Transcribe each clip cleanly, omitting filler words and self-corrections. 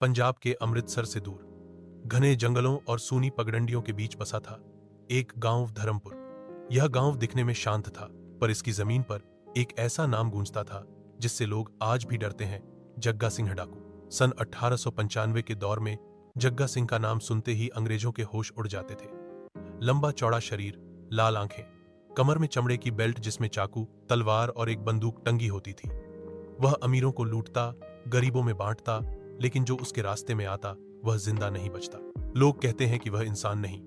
पंजाब के अमृतसर से दूर घने जंगलों और सूनी पगडंडियों के बीच बसा था एक गांव धर्मपुर। यह गांव दिखने में शांत था, पर इसकी जमीन पर एक ऐसा नाम गूंजता था जिससे लोग आज भी डरते हैं। जग्गा सिंह डाकू। सन 1895 के दौर में जग्गा सिंह का नाम सुनते ही अंग्रेजों के होश उड़ जाते थे। लंबा चौड़ा शरीर, लाल आंखें, कमर में चमड़े की बेल्ट जिसमें चाकू, तलवार और एक बंदूक टंगी होती थी। वह अमीरों को लूटता, गरीबों में बांटता, लेकिन जो उसके रास्ते में आता वह जिंदा नहीं बचता। लोग कहते हैं कि वह इंसान नहीं,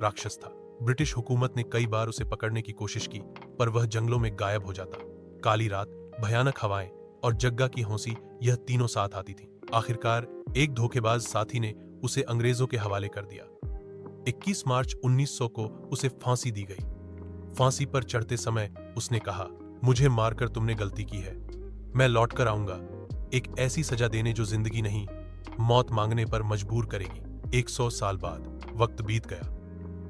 राक्षस था। ब्रिटिश हुकूमत ने कई बार उसे पकड़ने की कोशिश की, पर वह जंगलों में गायब हो जाता। काली रात, भयानक हवाएं और जग्गा की हौंसी, यह तीनों साथ आती थी। आखिरकार एक धोखेबाज साथी ने उसे अंग्रेजों के हवाले कर दिया। 21 मार्च 1900 को उसे फांसी दी गई। फांसी पर चढ़ते समय उसने कहा, मुझे मारकर तुमने गलती की है, मैं लौट कर आऊंगा, एक ऐसी सजा देने जो जिंदगी नहीं, मौत मांगने पर मजबूर करेगी। 100 साल बाद वक्त बीत गया,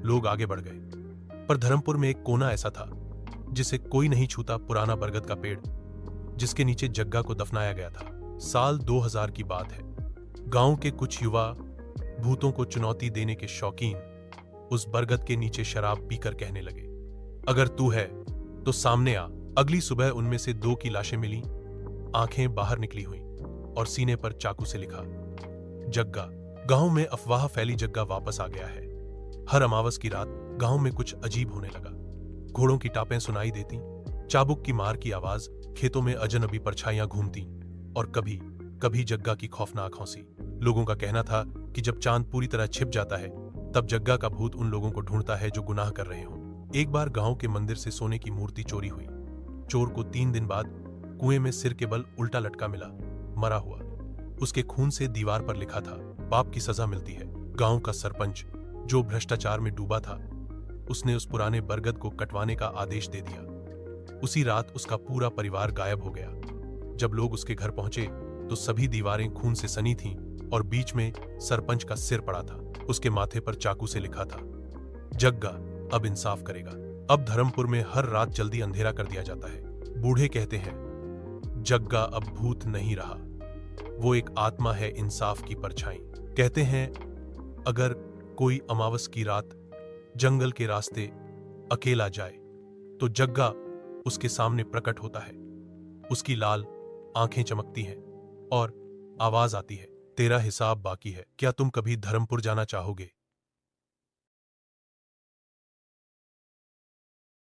लोग आगे बढ़ गए, पर धर्मपुर में एक कोना ऐसा था जिसे कोई नहीं छूता। पुराना बरगद का पेड़ जिसके नीचे जग्गा को दफनाया गया था। साल 2000 की बात है। गांव के कुछ युवा, भूतों को चुनौती देने के शौकीन, उस बरगद के नीचे शराब पीकर कहने लगे, अगर तू है तो सामने आ। अगली सुबह उनमें से 2 की लाशें मिली, आंखें बाहर निकली हुई और सीने पर चाकू से लिखा, जग्गा। गांव में अफवाह फैली, जग्गा वापस आ गया है। हर अमावस की रात गांव में कुछ अजीब होने लगा। घोड़ों की टापें सुनाई देती, चाबुक की मार की आवाज, खेतों में अजनबी परछाइयां घूमती और कभी कभी जग्गा की खौफनाक हौंसी। लोगों का कहना था कि जब चांद पूरी तरह छिप जाता है तब जग्गा का भूत उन लोगों को ढूंढता है जो गुनाह कर रहे हों। एक बार गांव के मंदिर से सोने की मूर्ति चोरी हुई। चोर को 3 दिन बाद कुएं में सिर के बल उल्टा लटका मिला, मरा हुआ। उसके खून से दीवार पर लिखा था, पाप की सजा मिलती है। गांव का सरपंच, जो भ्रष्टाचार में डूबा था, उसने उस पुराने बरगद को कटवाने का आदेश दे दिया। उसी रात उसका पूरा परिवार गायब हो गया। जब लोग उसके घर पहुंचे तो सभी दीवारें खून से सनी थीं और बीच में सरपंच का सिर पड़ा था। उसके माथे पर चाकू से लिखा था, जग्गा अब इंसाफ करेगा। अब धर्मपुर में हर रात जल्दी अंधेरा कर दिया जाता है। बूढ़े कहते हैं, जग्गा अब भूत नहीं रहा, वो एक आत्मा है, इंसाफ की परछाई। कहते हैं अगर कोई अमावस की रात जंगल के रास्ते अकेला जाए तो जग्गा उसके सामने प्रकट होता है। उसकी लाल आंखें चमकती हैं और आवाज आती है, तेरा हिसाब बाकी है। क्या तुम कभी धर्मपुर जाना चाहोगे?